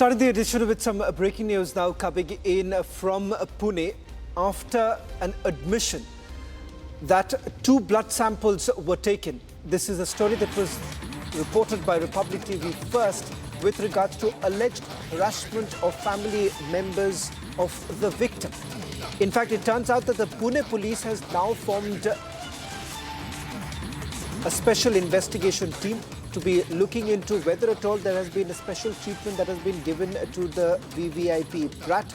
Started the edition with some breaking news now coming in from Pune after an admission that 2 blood samples were taken. This is a story that was reported by Republic TV first with regards to alleged harassment of family members of the victim. In fact, it turns out that the Pune police has now formed a special investigation team to be looking into whether at all there has been a special treatment that has been given to the VVIP brat.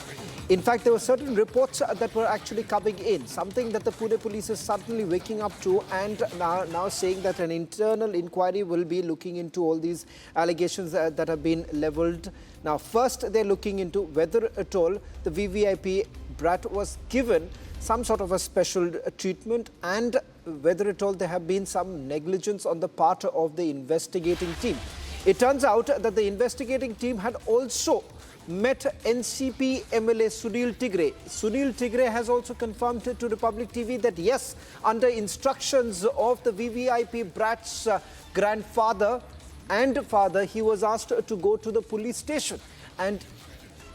In fact, there were certain reports that were actually coming in, something that the Pune police is suddenly waking up to and now saying that an internal inquiry will be looking into all these allegations that have been leveled. Now, first they're looking into whether at all the VVIP brat was given some sort of a special treatment and whether at all there have been some negligence on the part of the investigating team. It turns out that the investigating team had also met NCP MLA Sunil Tigre. Sunil Tigre has also confirmed to Republic TV that yes, under instructions of the VVIP brat's grandfather and father, he was asked to go to the police station, and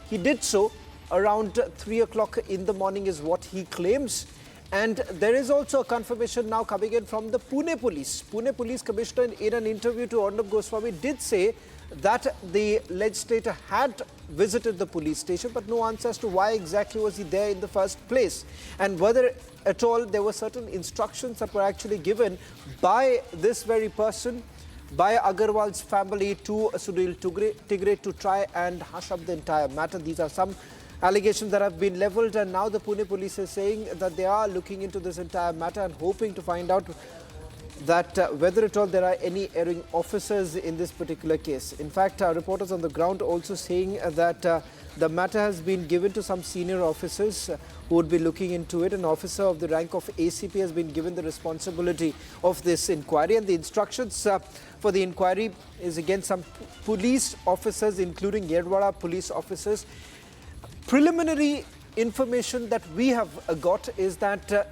he did so around 3 o'clock in the morning is what he claims. And there is also a confirmation now coming in from the Pune police. Pune Police Commissioner in an interview to Arnab Goswami did say that the legislator had visited the police station, but no answer as to why exactly was he there in the first place, and whether at all there were certain instructions that were actually given by this very person, by Agarwal's family, to Sunil Tigre to try and hush up the entire matter. These are some allegations that have been leveled, and now the Pune police is saying that they are looking into this entire matter and hoping to find out that whether at all there are any erring officers in this particular case. In fact, reporters on the ground also saying that the matter has been given to some senior officers who would be looking into it. An officer of the rank of ACP has been given the responsibility of this inquiry, and the instructions for the inquiry is against some police officers, including Yedwada police officers. Preliminary information that we have got is that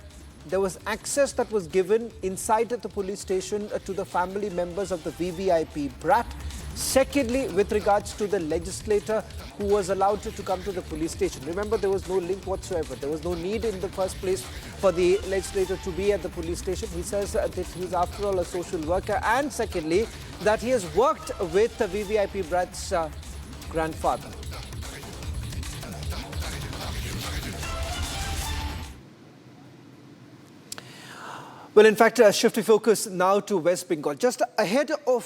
there was access that was given inside the police station to the family members of the VVIP brat. Secondly, with regards to the legislator who was allowed to come to the police station. Remember, there was no link whatsoever. There was no need in the first place for the legislator to be at the police station. He says that he's after all a social worker. And secondly, that he has worked with the VVIP brat's grandfather. Well, in fact, shifting focus now to West Bengal. Just ahead of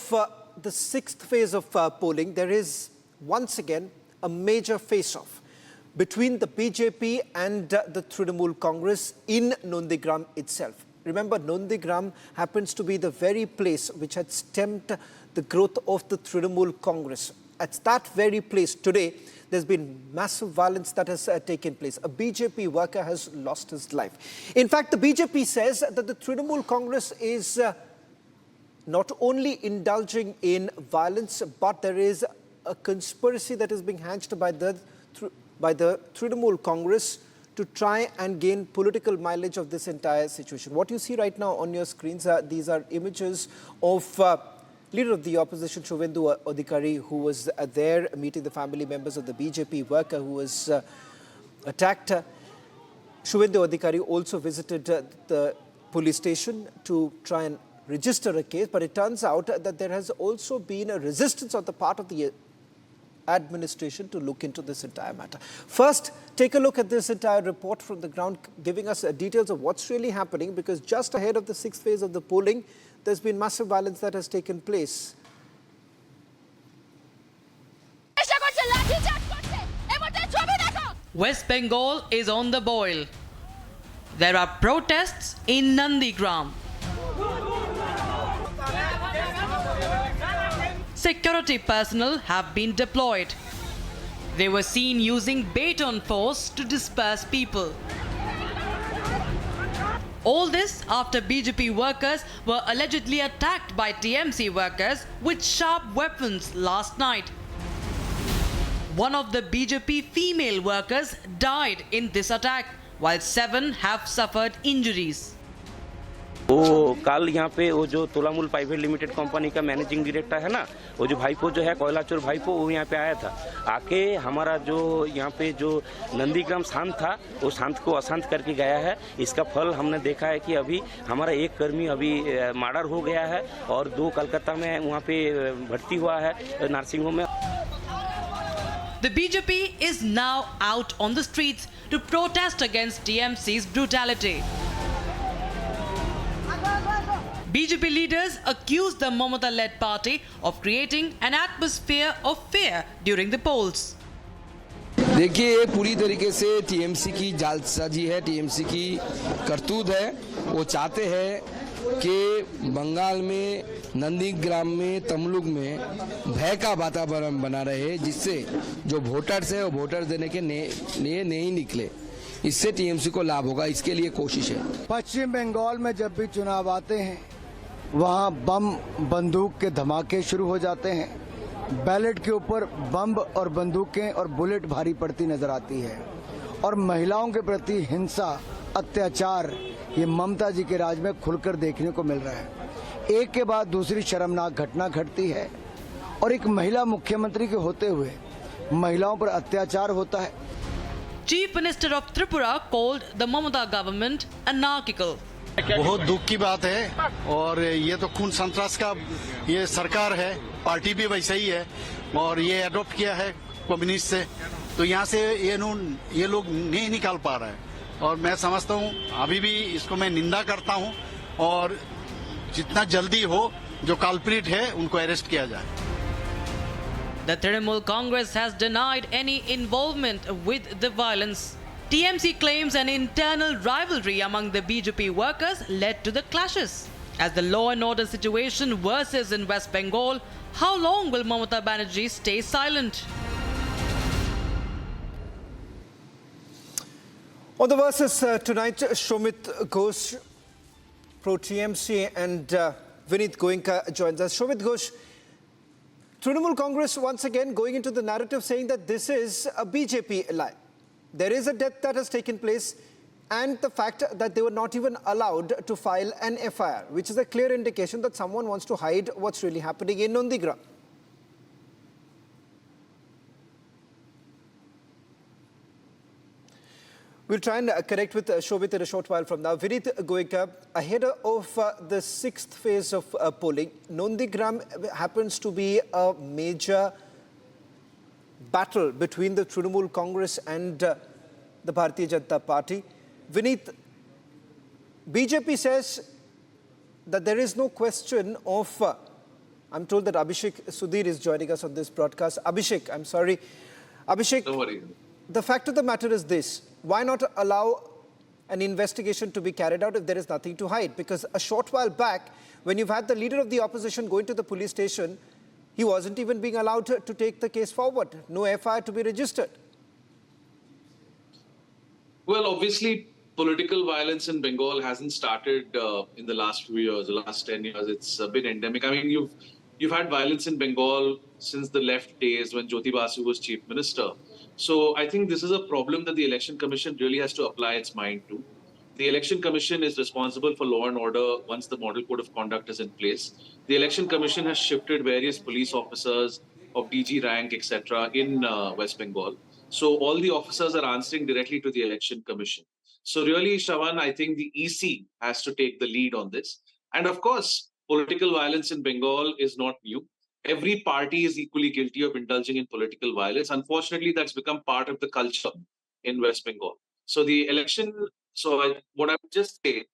the 6th phase of polling, there is once again a major face-off between the BJP and the Trinamool Congress in Nandigram itself. Remember, Nandigram happens to be the very place which had stemmed the growth of the Trinamool Congress. At that very place today, there's been massive violence that has taken place. A BJP worker has lost his life. In fact, the BJP says that the Trinamool Congress is not only indulging in violence, but there is a conspiracy that is being hatched by the Trinamool Congress to try and gain political mileage of this entire situation. What you see right now on your screens, these are images of Leader of the opposition, Shubhendu Adhikari, who was there meeting the family members of the BJP worker who was attacked. Shubhendu Adhikari also visited the police station to try and register a case, but it turns out that there has also been a resistance on the part of the administration to look into this entire matter. First, take a look at this entire report from the ground, giving us details of what's really happening, because just ahead of the 6th phase of the polling, there's been massive violence that has taken place. West Bengal is on the boil. There are protests in Nandigram. Security personnel have been deployed. They were seen using baton force to disperse people. All this after BJP workers were allegedly attacked by TMC workers with sharp weapons last night. One of the BJP female workers died in this attack, while 7 have suffered injuries. वो कल यहाँ पे वो जो तोलामुल private limited company का managing director है ना, वो जो भाईपो जो है कोयला चोर भाईपो, वो यहाँ पे आया था। आके हमारा जो यहाँ पे जो नंदीग्राम शांत था, वो शांत को अशांत करके गया है। इसका फल हमने देखा है कि अभी हमारा एक कर्मी अभी मर्डर हो गया है और 2 कलकत्ता में वहाँ पे भर्ती हुआ है नर्सिंग होम में। The BJP is now out on the streets to protest against TMC's brutality. BJP leaders accused the Mamata-led party of creating an atmosphere of fear during the polls. देखिए, ये पूरी तरीके से टीएमसी की जालसाजी है, TMC की करतूत है। वो चाहते हैं कि बंगाल में, नंदीग्राम में, तमलुक में भय का वातावरण बना रहे, जिससे जो वोटर्स है वो वोटर देने के लिए नहीं निकले। इससे टीएमसी को लाभ होगा, इसके लिए कोशिश है। पश्चिम बंगाल में जब भी चुनाव आते हैं, वहाँ बम बंदूक के धमाके शुरू हो जाते हैं। बैलेट के ऊपर बम और बंदूकें और बुलेट भारी पड़ती नजर आती है और महिलाओं के प्रति हिंसा, अत्याचार ये ममता जी के राज में खुलकर देखने को मिल रहा है। एक के बाद दूसरी शर्मनाक घटना घटती है और एक महिला मुख्यमंत्री के होते हुए महिलाओं पर अत्याचार होता है। Chief Minister of Tripura called the Mamata government anarchical. बहुत दुख की बात है और ये तो खून संतरास का ये सरकार है, पार्टी भी वैसे ही है और ये अडॉप्ट किया है कम्युनिस्ट से, तो यहाँ से ये लोग नहीं निकाल पा रहे हैं और मैं समझता हूँ अभी भी इसको मैं निंदा करता हूँ और जितना जल्दी हो जो कल्प्रिट है उनको अरेस्ट किया जाए। The Trinamool Congress has denied any involvement with the violence. TMC claims an internal rivalry among the BJP workers led to the clashes. As the law and order situation worsens in West Bengal, how long will Mamata Banerjee stay silent? On the verses tonight, Shomit Ghosh, pro-TMC, and Vineet Goenka joins us. Shomit Ghosh, Trinamool Congress once again going into the narrative saying that this is a BJP lie. There is a death that has taken place and the fact that they were not even allowed to file an FIR, which is a clear indication that someone wants to hide what's really happening in Nandigram. We'll try and connect with Shobit in a short while from now. Vineet Goenka, ahead of the 6th phase of polling, Nandigram happens to be a major battle between the Trinamool Congress and the Bharatiya Janata Party. Vineet, BJP says that there is no question of, I'm told that Abhishek Sudhir is joining us on this broadcast. Abhishek, I'm sorry. Abhishek, don't worry. The fact of the matter is this: why not allow an investigation to be carried out if there is nothing to hide? Because a short while back, when you've had the leader of the opposition going to the police station, he wasn't even being allowed to take the case forward. No FIR to be registered. Well, obviously, political violence in Bengal hasn't started in the last few years, the last 10 years. It's been endemic. I mean, you've had violence in Bengal since the left days when Jyoti Basu was chief minister. So I think this is a problem that the Election Commission really has to apply its mind to. The Election Commission is responsible for law and order once the Model Code of Conduct is in place. The Election Commission has shifted various police officers of DG rank, etc. in West Bengal. So all the officers are answering directly to the Election Commission. So really, Shravan, I think the EC has to take the lead on this. And of course, political violence in Bengal is not new. Every party is equally guilty of indulging in political violence. Unfortunately, that's become part of the culture in West Bengal. So the election, what I would just say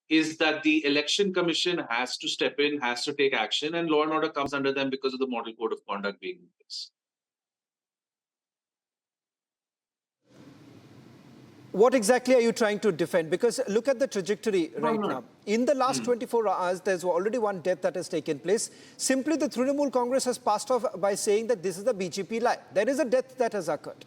is that the Election Commission has to step in, has to take action, and law and order comes under them because of the Model Code of Conduct being in place. What exactly are you trying to defend? Because look at the trajectory right now. In the last 24 hours, there's already one death that has taken place. Simply the Trinamool Congress has passed off by saying that this is the BJP lie. There is a death that has occurred.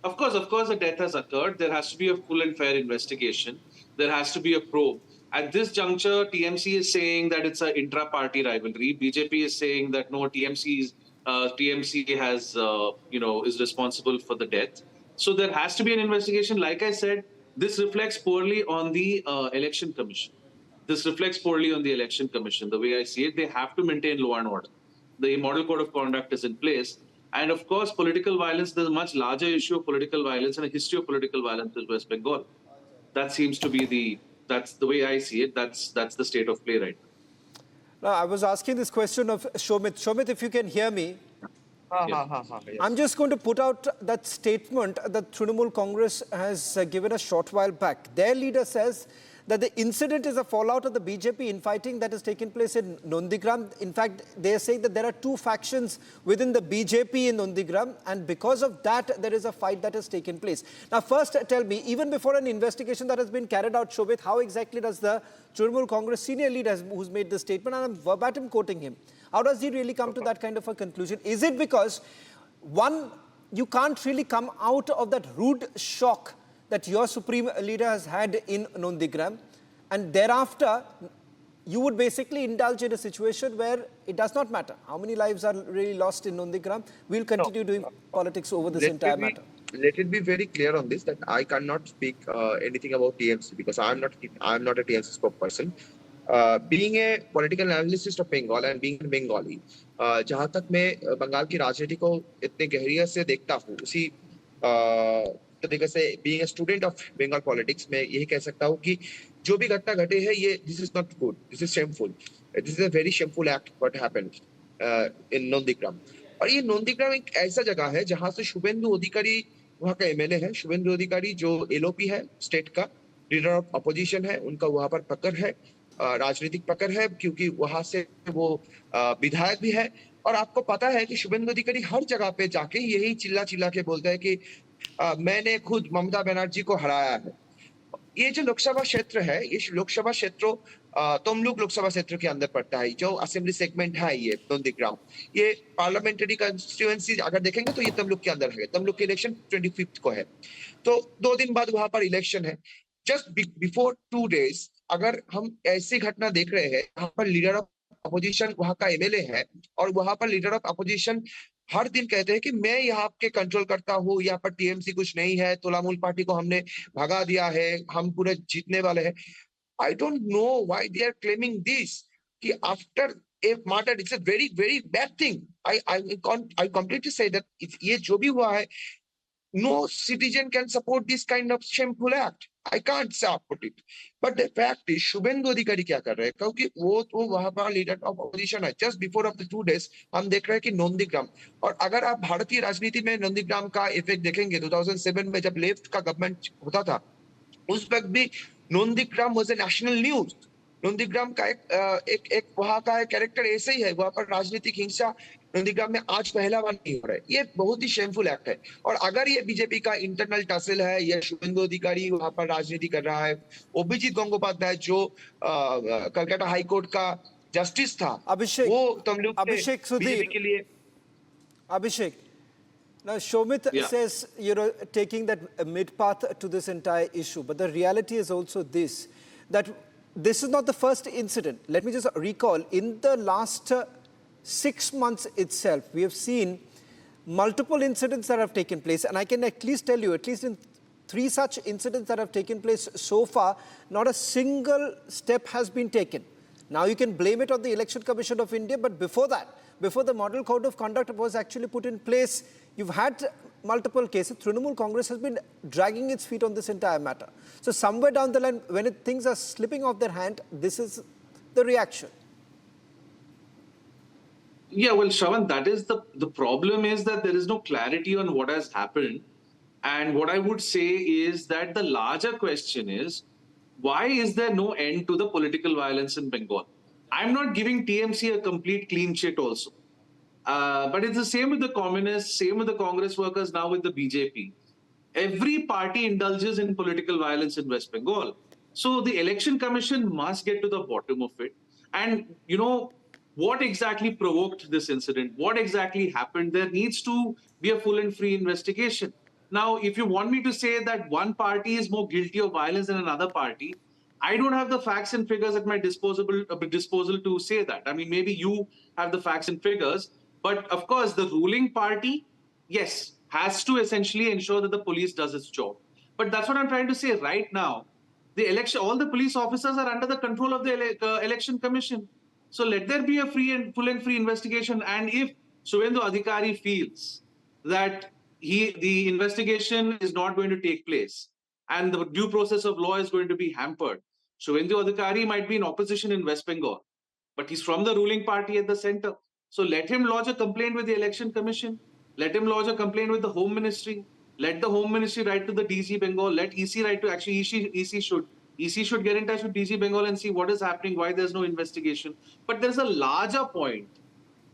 Of course, a death has occurred. There has to be a full and fair investigation. There has to be a probe. At this juncture, TMC is saying that it's an intra-party rivalry. BJP is saying that no, TMC has, is responsible for the death. So there has to be an investigation. Like I said, this reflects poorly on the Election Commission. this reflects poorly on the election commission. The way I see it, they have to maintain law and order. The model code of conduct is in place. And of course, political violence, there's a much larger issue of political violence and a history of political violence in West Bengal. That seems to be that's the way I see it. That's the state of play right now. Now, I was asking this question of Shomit. Shomit, if you can hear me, Yes. I'm just going to put out that statement that Trinamool Congress has given a short while back. Their leader says that the incident is a fallout of the BJP infighting that has taken place in Nandigram. In fact, they are saying that there are two factions within the BJP in Nandigram, and because of that, there is a fight that has taken place. Now, first tell me, even before an investigation that has been carried out, Shobit, how exactly does the Trinamool Congress senior leader who's made this statement, and I'm verbatim quoting him, how does he really come to that kind of a conclusion? Is it because, one, you can't really come out of that rude shock that your supreme leader has had in Nandigram, and thereafter, you would basically indulge in a situation where it does not matter how many lives are really lost in Nandigram, we'll continue doing politics over this entire matter? Let it be very clear on this that I cannot speak anything about TMC because I'm not a TMC spokesperson. Being a political analyst of Bengal and being a Bengali, जहाँ तक मैं बंगाल की राजनीति को इतने गहराई से देखता हूँ, उसी तरीके से being a student of Bengal politics, मैं यही कह सकता हूँ कि जो भी घटना घटे है ये this is not good, this is shameful, this is a very shameful act what happened in Nandigram. और ये नंदीग्राम एक ऐसा जगह है जहाँ से शुभेंदु अधिकारी वहाँ का एमएलए है, शुभेंदु अधिकारी जो एलओपी है, स्टेट का लीडर ऑफ अपोजिशन है, उनका वहाँ पर पकड़ है, राजनीतिक पकड़ है क्योंकि वहां से वो विधायक भी है। और आपको पता है कि शुभेंदु अधिकारी हर जगह पे जाके यही चिल्ला चिल्ला के बोलता है कि मैंने खुद ममता बनर्जी को हराया है। ये जो लोकसभा क्षेत्र है, ये लोकसभा क्षेत्र तमलुक लोकसभा क्षेत्र के अंदर पड़ता है, जो असेंबली सेगमेंट है ये नंदीग्राम, ये पार्लियामेंट्री कंस्टिट्यूएंसी अगर देखेंगे तो ये तमलुक के अंदर है। तमलुक के इलेक्शन 25 को है, तो 2 दिन बाद वहां पर इलेक्शन है। जस्ट बिफोर 2 days अगर हम ऐसी घटना देख रहे हैं, यहाँ पर लीडर ऑफ अपोजिशन वहां का एमएलए है और वहां पर लीडर ऑफ अपोजिशन हर दिन कहते हैं कि मैं यहाँ के कंट्रोल करता हूँ, यहाँ पर टीएमसी कुछ नहीं है, तृणमूल पार्टी को हमने भगा दिया है, हम पूरे जीतने वाले हैं। I don't know why they are claiming this कि after a murder it's a very very bad thing. I completely say that ये जो भी हुआ है, no citizen can support this kind of shameful act. I can't support it. But the fact is, Suvendu अधिकारी क्या कर रहे हैं? क्योंकि वो तो वहां पर लीडर ऑफ अपोजिशन है। Just before of the 2 days हम देख रहे हैं कि नंदीग्राम, और अगर आप भारतीय राजनीति में नंदीग्राम का इफेक्ट देखेंगे, 2007 में जब लेफ्ट का गवर्नमेंट होता था, उस वक्त भी Nandigram was a national news. Nandigram का एक वहां का कैरेक्टर ऐसे ही है, वहां पर राजनीतिक हिंसा नंदीग्राम में आज पहला बार नहीं हो रहा है। ये बहुत ही शेमफुल एक्ट है। और अगर ये बीजेपी का इंटरनल टसल है या शुभेंदु अधिकारी वहां पर राजनीति कर रहा है, अभिजीत गंगोपाध्याय जो कलकत्ता हाई कोर्ट का जस्टिस था, वो तमलुक Abhishek Sudhir के लिए Abhishek, now Shomit says you're taking that mid path to this entire issue, but the reality is also this, that this is not the first incident. Let me just recall, in the last 6 months itself, we have seen multiple incidents that have taken place, and I can at least tell you, at least in 3 such incidents that have taken place so far, not a single step has been taken. Now you can blame it on the Election Commission of India, but before that, before the Model Code of Conduct was actually put in place, you've had multiple cases. Trinamool Congress has been dragging its feet on this entire matter. So somewhere down the line, when things are slipping off their hand, this is the reaction. Yeah, well, Shravan, that is the problem is that there is no clarity on what has happened. And what I would say is that the larger question is, why is there no end to the political violence in Bengal? I'm not giving TMC a complete clean sheet also. But it's the same with the communists, same with the Congress workers, now with the BJP. Every party indulges in political violence in West Bengal. So the Election Commission must get to the bottom of it. And, you know, what exactly provoked this incident? What exactly happened? There needs to be a full and free investigation. Now, if you want me to say that one party is more guilty of violence than another party, I don't have the facts and figures at my disposal to say that. I mean, maybe you have the facts and figures, but of course, the ruling party, yes, has to essentially ensure that the police does its job. But that's what I'm trying to say right now. The election, all the police officers are under the control of the election commission. So let there be a full and free investigation. And if Suvendu Adhikari feels that the investigation is not going to take place and the due process of law is going to be hampered, Suvendu Adhikari might be in opposition in West Bengal, but he's from the ruling party at the center. So let him lodge a complaint with the election commission. Let him lodge a complaint with the Home Ministry. Let the Home Ministry write to the DG Bengal. Let EC write to, actually EC should get in touch with DG Bengal and see what is happening, why there's no investigation. But there's a larger point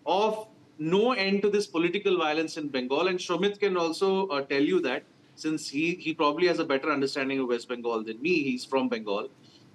of no end to this political violence in Bengal. And Shomit can also tell you that, since he probably has a better understanding of West Bengal than me, he's from Bengal.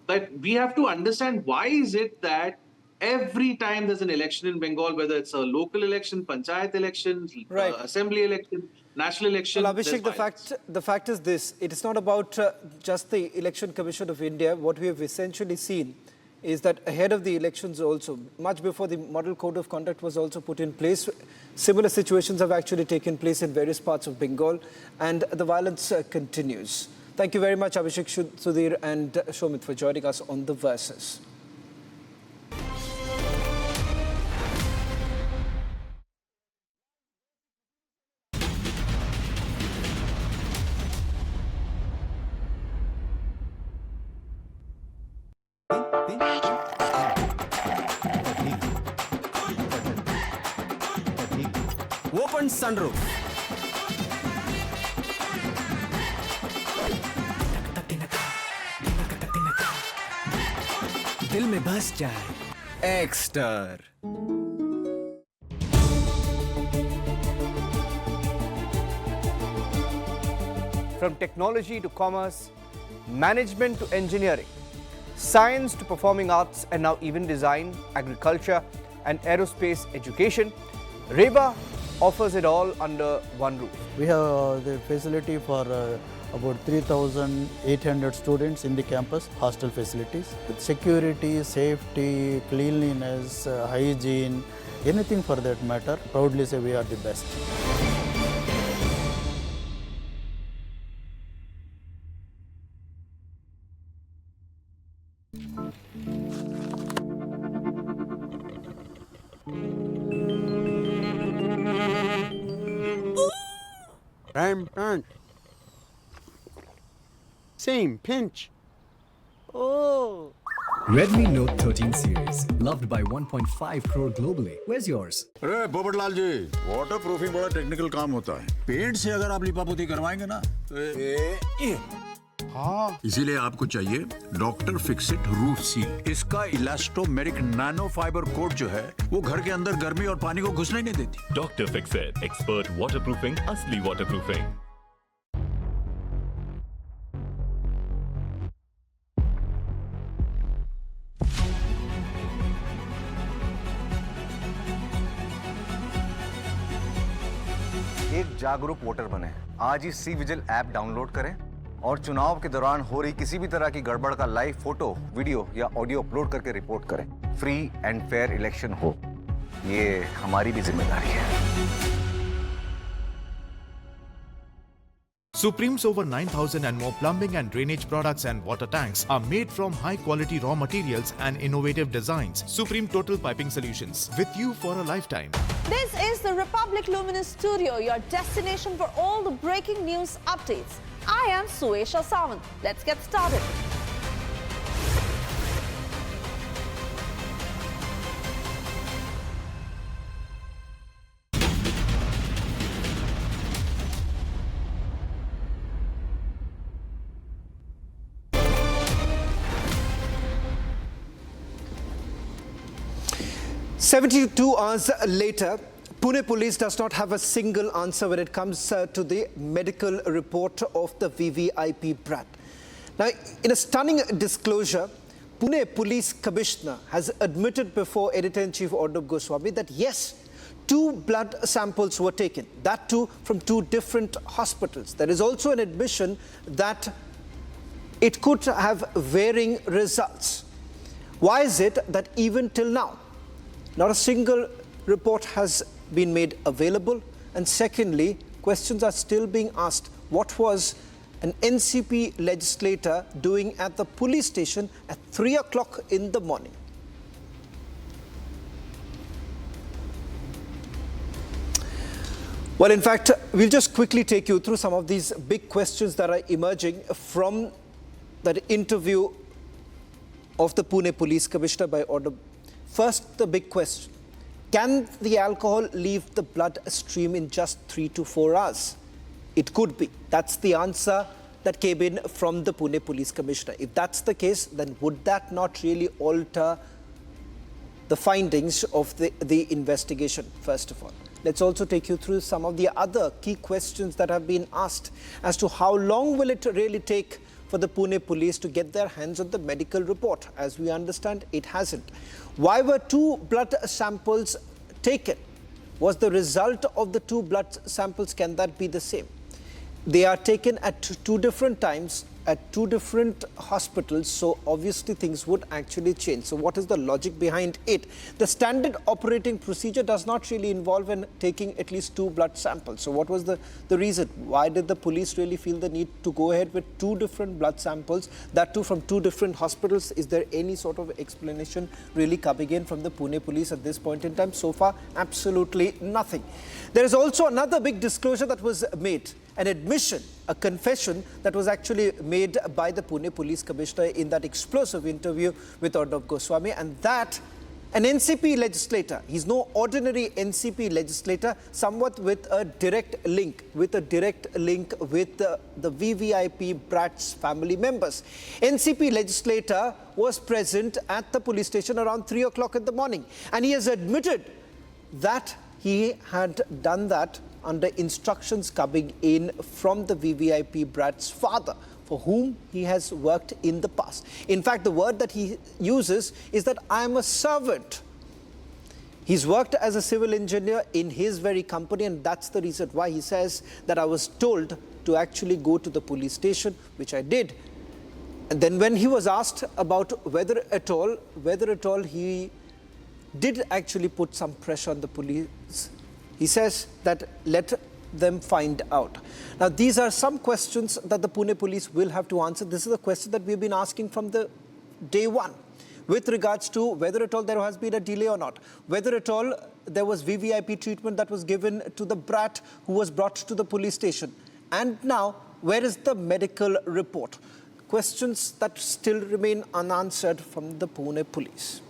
But we have to understand, why is it that every time there's an election in Bengal, whether it's a local election, panchayat election, Right. assembly election, national election. Well, Abhishek, there's the fact is this: it is not about just the Election Commission of India. What we have essentially seen is that ahead of the elections, also much before the Model Code of Conduct was also put in place, similar situations have actually taken place in various parts of Bengal, and the violence continues. Thank you very much, Abhishek, Sudhir, and Shomit, for joining us on the Versus. Open sunroof. दिल में बस जाए Exter. From technology to commerce, management to engineering, science to performing arts, and now even design, agriculture and aerospace education, REBA offers it all under one roof. We have the facility for about 3,800 students in the campus, hostel facilities. With security, safety, cleanliness, hygiene, anything for that matter, proudly say we are the best. Rampant. Same pinch. Oh. Redmi Note 13 series, loved by 1.5 crore globally. Where's yours? अरे पोपटलाल जी, water proofing बड़ा technical काम होता है. Paint से अगर आप लिपापोती करवाएंगे ना, तो हाँ, इसीलिए आपको चाहिए डॉक्टर फिक्सिट रूफ सील. इसका इलास्टोमेरिक नैनो फाइबर कोट जो है, वो घर के अंदर गर्मी और पानी को घुसने नहीं देती. डॉक्टर फिक्सिट, एक्सपर्ट वाटरप्रूफिंग, असली वाटरप्रूफिंग. एक जागरूक वोटर बने. आज ही सी विजिल ऐप डाउनलोड करें और चुनाव के दौरान हो रही किसी भी तरह की गड़बड़ का लाइव फोटो, वीडियो या ऑडियो अपलोड करके रिपोर्ट करें. फ्री एंड फेयर इलेक्शन हो, ये हमारी भी जिम्मेदारी है. Supreme's over 9,000 and more plumbing and drainage products and water tanks are made from high-quality raw materials and innovative designs. Supreme Total Piping Solutions, with you for a lifetime. This is the Republic Luminous Studio, your destination for all the breaking news updates. I am Suesha Sawant. Let's get started. "72 hours later, Pune police does not have a single answer when it comes to the medical report of the VVIP brat. Now, in a stunning disclosure, Pune Police Commissioner has admitted before Editor-in-Chief Arnab Goswami that yes, 2 blood samples were taken, that too from 2 different hospitals. There is also an admission that it could have varying results. Why is it that even till now, not a single report has been made available? And secondly, questions are still being asked. What was an NCP legislator doing at the police station at 3 o'clock in the morning? Well, in fact, we'll just quickly take you through some of these big questions that are emerging from that interview of the Pune Police Commissioner by order. First, the big question. Can the alcohol leave the blood stream in just 3 to 4 hours? It could be. That's the answer that came in from the Pune Police Commissioner. If that's the case, then would that not really alter the findings of the investigation, first of all? Let's also take you through some of the other key questions that have been asked as to how long will it really take for the Pune police to get their hands on the medical report. As we understand, it hasn't. Why were 2 blood samples taken? Was the result of the 2 blood samples, can that be the same? They are taken at 2 different times, at 2 different hospitals, so obviously things would actually change. So what is the logic behind it? The standard operating procedure does not really involve in taking at least 2 blood samples. So what was the reason? Why did the police really feel the need to go ahead with 2 different blood samples, that too from 2 different hospitals? Is there any sort of explanation really coming in from the Pune police at this point in time? So far, absolutely nothing. There is also another big disclosure that was made, an admission, a confession that was actually made by the Pune Police Commissioner in that explosive interview with Arnab Goswami, and that an NCP legislator, he's no ordinary NCP legislator, somewhat with a direct link with the VVIP Brat's family members. NCP legislator was present at the police station around 3 o'clock in the morning, and he has admitted that he had done that under instructions coming in from the VVIP Brat's father, for whom he has worked in the past. In fact, the word that he uses is that I am a servant. He's worked as a civil engineer in his very company, and that's the reason why he says that I was told to actually go to the police station, which I did. And then when he was asked about whether at all he did actually put some pressure on the police, he says that let them find out. Now, these are some questions that the Pune police will have to answer. This is a question that we've been asking from the day one, with regards to whether at all there has been a delay or not, whether at all there was VVIP treatment that was given to the brat who was brought to the police station. And now, where is the medical report? Questions that still remain unanswered from the Pune police.